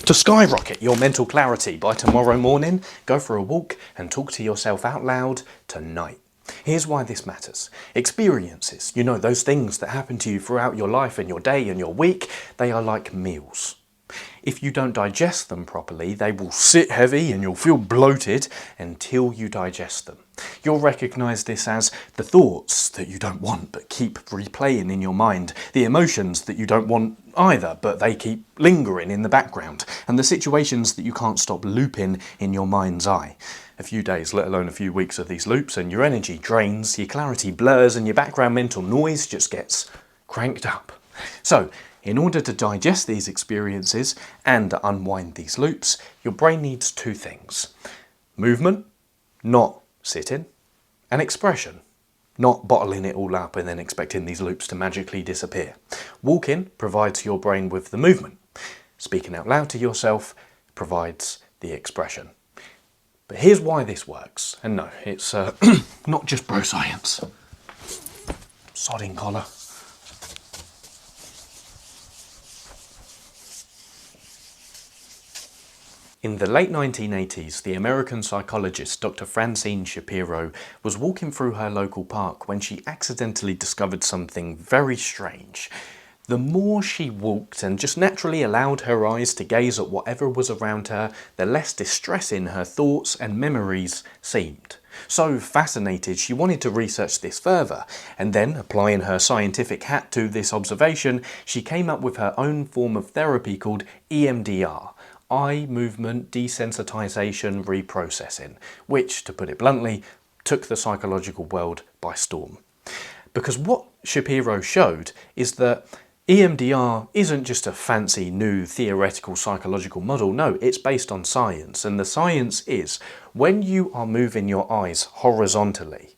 To skyrocket your mental clarity by tomorrow morning, go for a walk and talk to yourself out loud tonight. Here's why this matters. Experiences, you know, those things that happen to you throughout your life and your day and your week, they are like meals. If you don't digest them properly, they will sit heavy and you'll feel bloated until you digest them. You'll recognise this as the thoughts that you don't want but keep replaying in your mind, the emotions that you don't want either but they keep lingering in the background, and the situations that you can't stop looping in your mind's eye. A few days, let alone a few weeks of these loops, and your energy drains, your clarity blurs, and your background mental noise just gets cranked up. So, in order to digest these experiences and unwind these loops, your brain needs two things. Movement, not sitting, and expression, not bottling it all up and then expecting these loops to magically disappear. Walking provides your brain with the movement. Speaking out loud to yourself provides the expression. But here's why this works. And no, it's not just bro science. Sodding collar. In the late 1980s, the American psychologist Dr. Francine Shapiro was walking through her local park when she accidentally discovered something very strange. The more she walked and just naturally allowed her eyes to gaze at whatever was around her, the less distressing her thoughts and memories seemed. So fascinated, she wanted to research this further, and then, applying her scientific hat to this observation, she came up with her own form of therapy called EMDR. Eye movement desensitization reprocessing, which, to put it bluntly, took the psychological world by storm. Because what Shapiro showed is that EMDR isn't just a fancy new theoretical psychological model, no, it's based on science, and the science is when you are moving your eyes horizontally,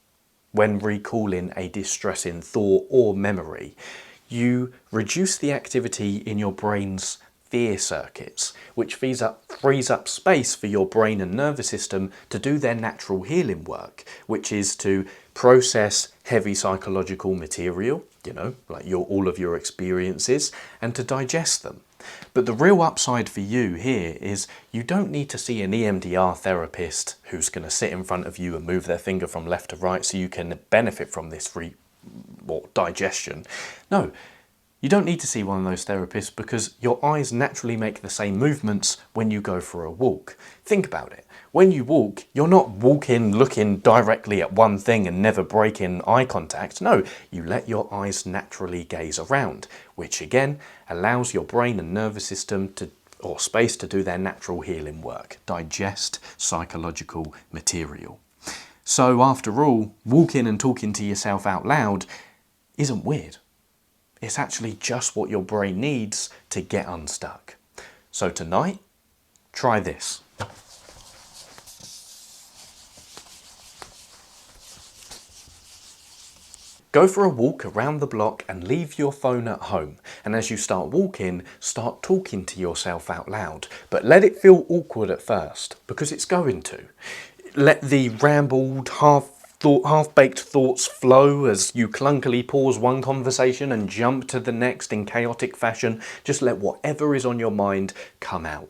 when recalling a distressing thought or memory, you reduce the activity in your brain's fear circuits, which frees up space for your brain and nervous system to do their natural healing work, which is to process heavy psychological material, you know, like all of your experiences, and to digest them. But the real upside for you here is you don't need to see an EMDR therapist who's going to sit in front of you and move their finger from left to right so you can benefit from this digestion. No. You don't need to see one of those therapists because your eyes naturally make the same movements when you go for a walk. Think about it. When you walk, you're not walking looking directly at one thing and never breaking eye contact. No, you let your eyes naturally gaze around, which again allows your brain and nervous system or space to do their natural healing work, digest psychological material. So after all, walking and talking to yourself out loud isn't weird. It's actually just what your brain needs to get unstuck. So tonight, try this. Go for a walk around the block and leave your phone at home. And as you start walking, start talking to yourself out loud. But let it feel awkward at first, because it's going to. Let the rambled, half-baked thoughts flow as you clunkily pause one conversation and jump to the next in chaotic fashion. Just let whatever is on your mind come out.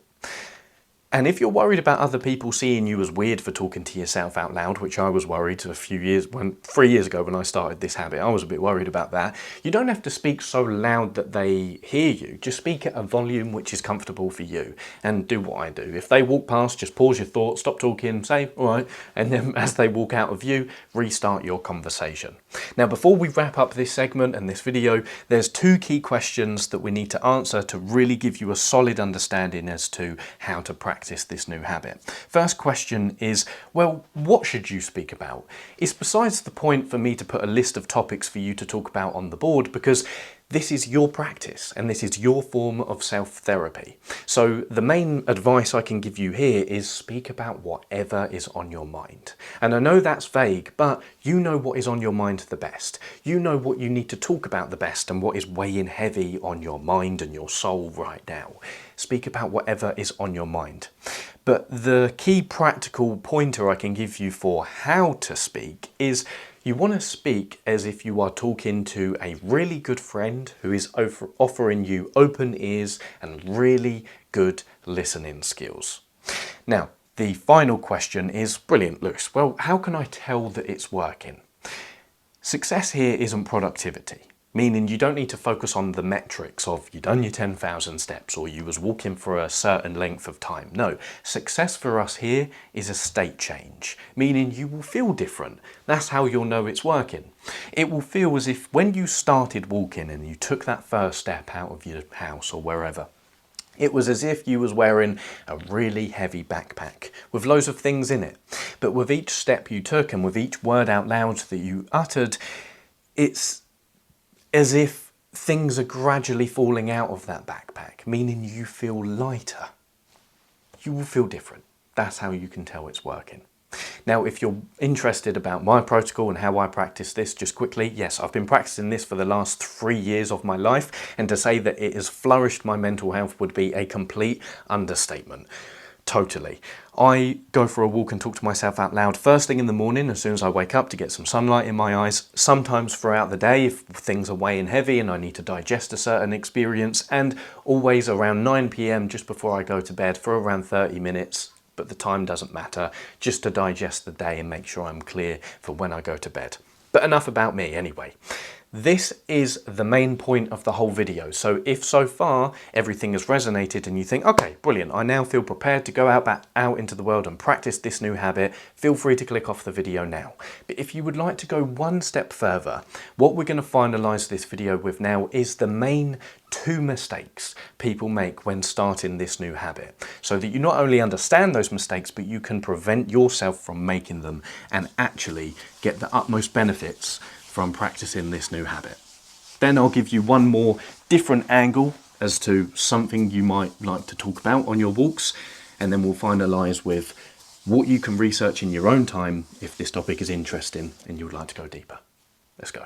And if you're worried about other people seeing you as weird for talking to yourself out loud, which I was worried 3 years ago when I started this habit, I was a bit worried about that. You don't have to speak so loud that they hear you. Just speak at a volume which is comfortable for you and do what I do. If they walk past, just pause your thoughts, stop talking, say, all right, and then as they walk out of view, restart your conversation. Now, before we wrap up this segment and this video, there's two key questions that we need to answer to really give you a solid understanding as to how to practice this new habit. First question is, well, what should you speak about? It's besides the point for me to put a list of topics for you to talk about on the board because this is your practice and this is your form of self-therapy. So the main advice I can give you here is speak about whatever is on your mind. And I know that's vague, but you know what is on your mind the best. You know what you need to talk about the best and what is weighing heavy on your mind and your soul right now. Speak about whatever is on your mind. But the key practical pointer I can give you for how to speak is You want to speak as if you are talking to a really good friend who is offering you open ears and really good listening skills. Now, the final question is, brilliant, Lewis. Well, how can I tell that it's working? Success here isn't productivity, meaning you don't need to focus on the metrics of you done your 10,000 steps or you was walking for a certain length of time. No, success for us here is a state change, meaning you will feel different. That's how you'll know it's working. It will feel as if when you started walking and you took that first step out of your house or wherever, it was as if you was wearing a really heavy backpack with loads of things in it. But with each step you took and with each word out loud that you uttered, it's as if things are gradually falling out of that backpack, meaning you feel lighter. You will feel different. That's how you can tell it's working. Now, if you're interested about my protocol and how I practice this, just quickly, yes, I've been practicing this for the last 3 years of my life, and to say that it has flourished my mental health would be a complete understatement. Totally. I go for a walk and talk to myself out loud first thing in the morning as soon as I wake up to get some sunlight in my eyes, sometimes throughout the day if things are weighing heavy and I need to digest a certain experience, and always around 9 p.m. just before I go to bed for around 30 minutes, but the time doesn't matter, just to digest the day and make sure I'm clear for when I go to bed. But enough about me anyway. This is the main point of the whole video, so if so far everything has resonated and you think, okay, brilliant, I now feel prepared to go out into the world and practice this new habit, feel free to click off the video now. But if you would like to go one step further, what we're going to finalise this video with now is the main 2 mistakes people make when starting this new habit, so that you not only understand those mistakes, but you can prevent yourself from making them and actually get the utmost benefits from practicing this new habit. Then I'll give you one more different angle as to something you might like to talk about on your walks, and then we'll finalise with what you can research in your own time if this topic is interesting and you would like to go deeper. Let's go.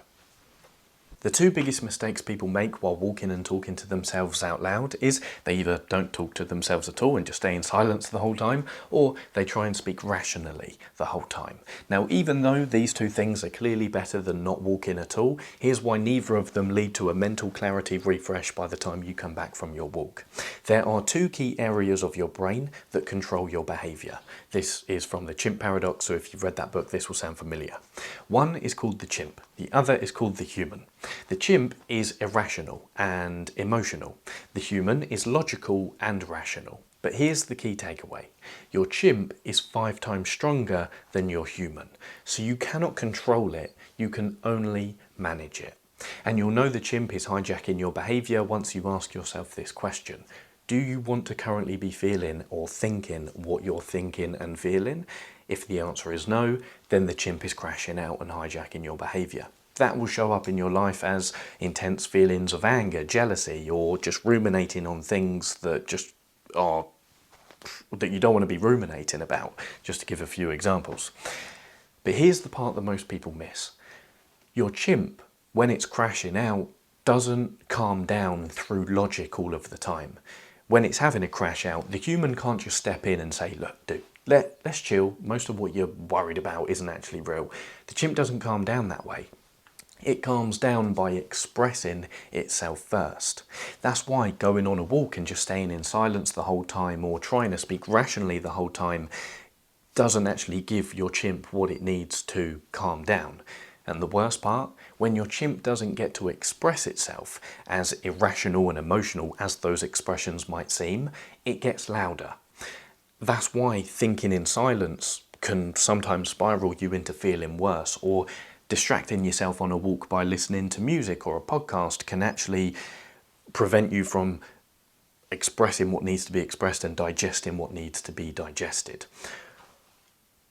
The 2 biggest mistakes people make while walking and talking to themselves out loud is they either don't talk to themselves at all and just stay in silence the whole time, or they try and speak rationally the whole time. Now, even though these 2 things are clearly better than not walking at all, here's why neither of them lead to a mental clarity refresh by the time you come back from your walk. There are 2 key areas of your brain that control your behaviour. This is from the chimp paradox, so if you've read that book, this will sound familiar. One is called the chimp, the other is called the human. The chimp is irrational and emotional. The human is logical and rational. But here's the key takeaway. Your chimp is 5 times stronger than your human. So you cannot control it, you can only manage it. And you'll know the chimp is hijacking your behaviour once you ask yourself this question. Do you want to currently be feeling or thinking what you're thinking and feeling? If the answer is no, then the chimp is crashing out and hijacking your behaviour. That will show up in your life as intense feelings of anger, jealousy, or just ruminating on things that just are that you don't want to be ruminating about, just to give a few examples. But here's the part that most people miss. Your chimp, when it's crashing out, doesn't calm down through logic all of the time. When it's having a crash out, the human can't just step in and say, look, dude, let's chill. Most of what you're worried about isn't actually real. The chimp doesn't calm down that way. It calms down by expressing itself first. That's why going on a walk and just staying in silence the whole time or trying to speak rationally the whole time doesn't actually give your chimp what it needs to calm down. And the worst part, when your chimp doesn't get to express itself, as irrational and emotional as those expressions might seem, it gets louder. That's why thinking in silence can sometimes spiral you into feeling worse, or distracting yourself on a walk by listening to music or a podcast can actually prevent you from expressing what needs to be expressed and digesting what needs to be digested.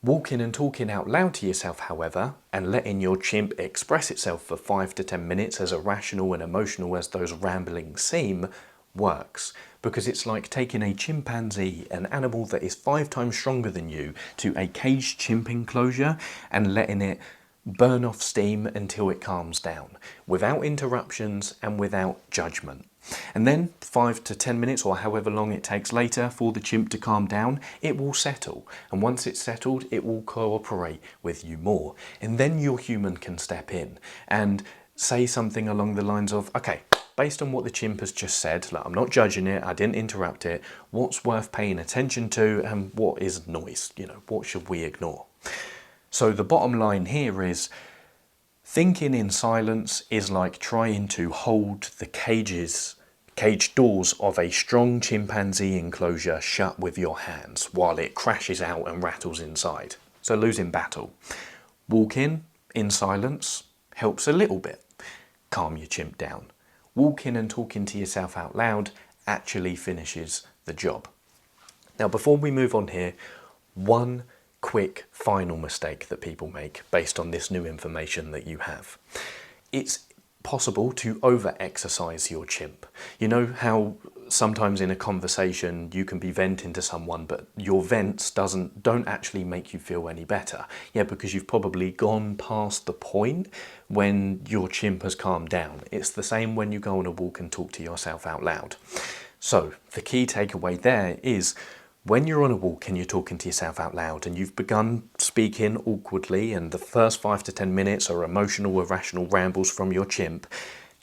Walking and talking out loud to yourself, however, and letting your chimp express itself for 5 to 10 minutes, as irrational and emotional as those ramblings seem, works. Because it's like taking a chimpanzee, an animal that is 5 times stronger than you, to a caged chimp enclosure and letting it burn off steam until it calms down, without interruptions and without judgment. And then 5 to 10 minutes or however long it takes later for the chimp to calm down, it will settle. And once it's settled, it will cooperate with you more. And then your human can step in and say something along the lines of, okay, based on what the chimp has just said, like, I'm not judging it, I didn't interrupt it, what's worth paying attention to and what is noise? You know, what should we ignore? So the bottom line here is, thinking in silence is like trying to hold the cage doors of a strong chimpanzee enclosure shut with your hands while it crashes out and rattles inside. So losing battle. Walking in silence helps a little bit. Calm your chimp down. Walking and talking to yourself out loud actually finishes the job. Now, before we move on here, one quick final mistake that people make based on this new information that you have. It's possible to over-exercise your chimp. You know how sometimes in a conversation you can be venting to someone, but your vents don't actually make you feel any better. Yeah, because you've probably gone past the point when your chimp has calmed down. It's the same when you go on a walk and talk to yourself out loud. So the key takeaway there is, when you're on a walk and you're talking to yourself out loud and you've begun speaking awkwardly and the first 5 to 10 minutes are emotional, irrational rambles from your chimp,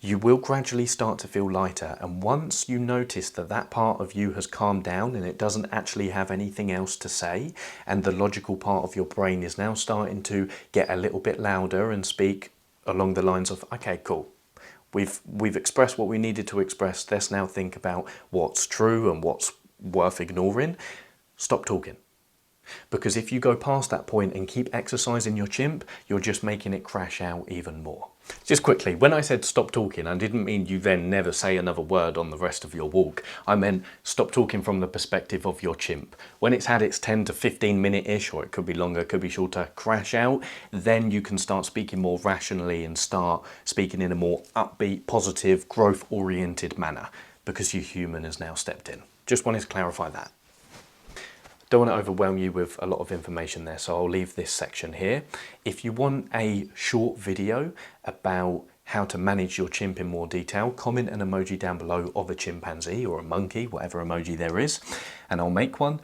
you will gradually start to feel lighter. And once you notice that that part of you has calmed down and it doesn't actually have anything else to say, and the logical part of your brain is now starting to get a little bit louder and speak along the lines of, okay, cool. We've expressed what we needed to express. Let's now think about what's true and what's worth ignoring. Stop talking. Because if you go past that point and keep exercising your chimp, you're just making it crash out even more. Just quickly, when I said stop talking, I didn't mean you then never say another word on the rest of your walk. I meant stop talking from the perspective of your chimp. When it's had its 10 to 15 minute-ish, or it could be longer, could be shorter, crash out, then you can start speaking more rationally and start speaking in a more upbeat, positive, growth-oriented manner, because your human has now stepped in. Just wanted to clarify that. Don't want to overwhelm you with a lot of information there, so I'll leave this section here. If you want a short video about how to manage your chimp in more detail, comment an emoji down below of a chimpanzee or a monkey, whatever emoji there is, and I'll make one.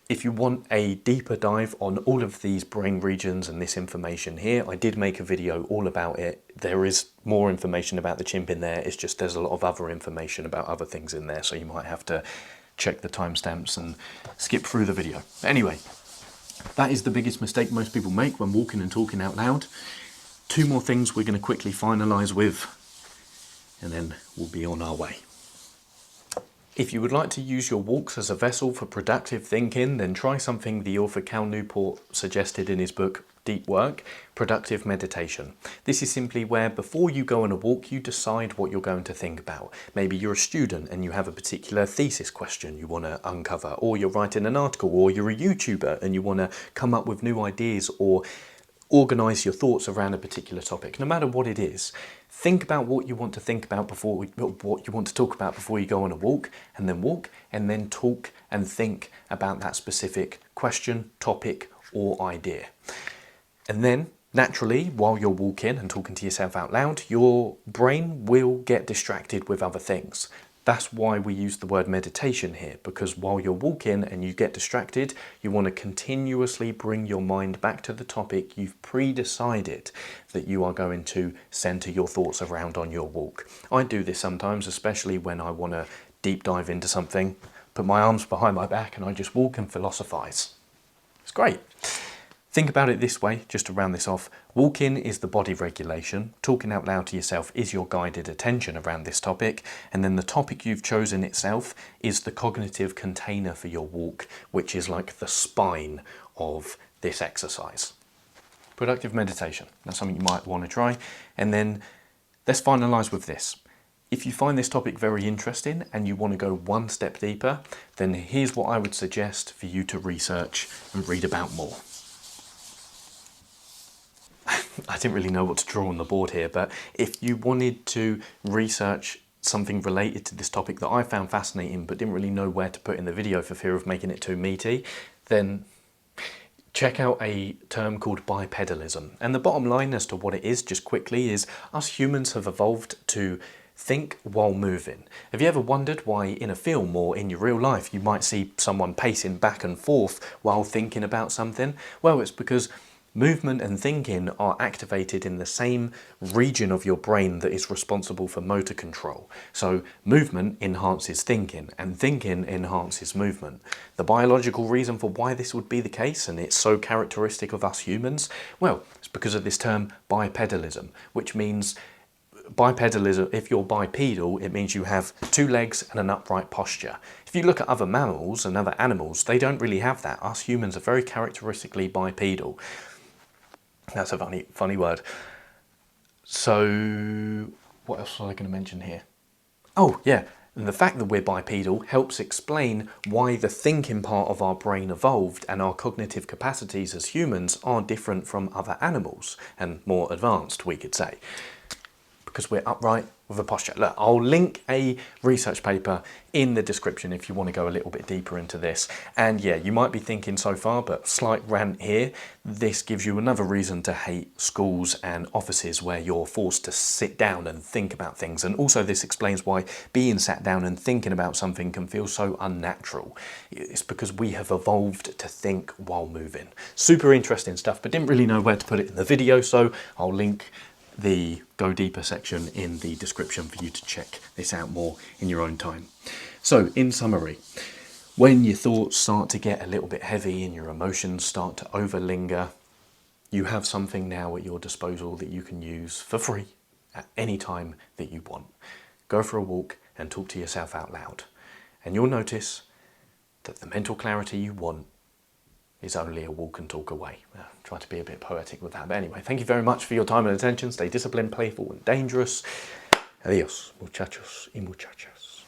If you want a deeper dive on all of these brain regions and this information here, I did make a video all about it. There is more information about the chimp in there. It's just there's a lot of other information about other things in there, so you might have to check the timestamps and skip through the video. Anyway, that is the biggest mistake most people make when walking and talking out loud. 2 more things we're going to quickly finalise with, and then we'll be on our way. If you would like to use your walks as a vessel for productive thinking, then try something the author Cal Newport suggested in his book Deep Work, productive meditation. This is simply where before you go on a walk, you decide what you're going to think about. Maybe you're a student and you have a particular thesis question you want to uncover, or you're writing an article, or you're a YouTuber and you want to come up with new ideas or organise your thoughts around a particular topic. No matter what it is, think about what you want to think about what you want to talk about before you go on a walk, and then talk and think about that specific question, topic, or idea. And then, naturally, while you're walking and talking to yourself out loud, your brain will get distracted with other things. That's why we use the word meditation here, because while you're walking and you get distracted, you want to continuously bring your mind back to the topic you've pre-decided that you are going to center your thoughts around on your walk. I do this sometimes, especially when I want to deep dive into something, put my arms behind my back and I just walk and philosophize. It's great. Think about it this way, just to round this off. Walking is the body regulation, talking out loud to yourself is your guided attention around this topic, and then the topic you've chosen itself is the cognitive container for your walk, which is like the spine of this exercise. Productive meditation, that's something you might want to try. And then let's finalise with this. If you find this topic very interesting and you want to go one step deeper, then here's what I would suggest for you to research and read about more. I didn't really know what to draw on the board here, but if you wanted to research something related to this topic that I found fascinating but didn't really know where to put in the video for fear of making it too meaty, then check out a term called bipedalism. And the bottom line as to what it is, just quickly, is us humans have evolved to think while moving. Have you ever wondered why in a film or in your real life you might see someone pacing back and forth while thinking about something? Well, it's because movement and thinking are activated in the same region of your brain that is responsible for motor control. So movement enhances thinking and thinking enhances movement. The biological reason for why this would be the case, and it's so characteristic of us humans, well, it's because of this term bipedalism, which means bipedalism, if you're bipedal, it means you have two legs and an upright posture. If you look at other mammals and other animals, they don't really have that. Us humans are very characteristically bipedal. That's a funny word. So, what else was I going to mention here? Oh, yeah. And the fact that we're bipedal helps explain why the thinking part of our brain evolved and our cognitive capacities as humans are different from other animals and more advanced, we could say, because we're upright with a posture. Look, I'll link a research paper in the description if you want to go a little bit deeper into this. And yeah, you might be thinking so far, but slight rant here, this gives you another reason to hate schools and offices where you're forced to sit down and think about things. And also this explains why being sat down and thinking about something can feel so unnatural. It's because we have evolved to think while moving. Super interesting stuff, but didn't really know where to put it in the video, so I'll link the Go Deeper section in the description for you to check this out more in your own time. So, in summary, when your thoughts start to get a little bit heavy and your emotions start to overlinger, you have something now at your disposal that you can use for free at any time that you want. Go for a walk and talk to yourself out loud. And you'll notice that the mental clarity you want is only a walk and talk away. Try to be a bit poetic with that. But anyway, thank you very much for your time and attention. Stay disciplined, playful and dangerous. Adios, muchachos y muchachas.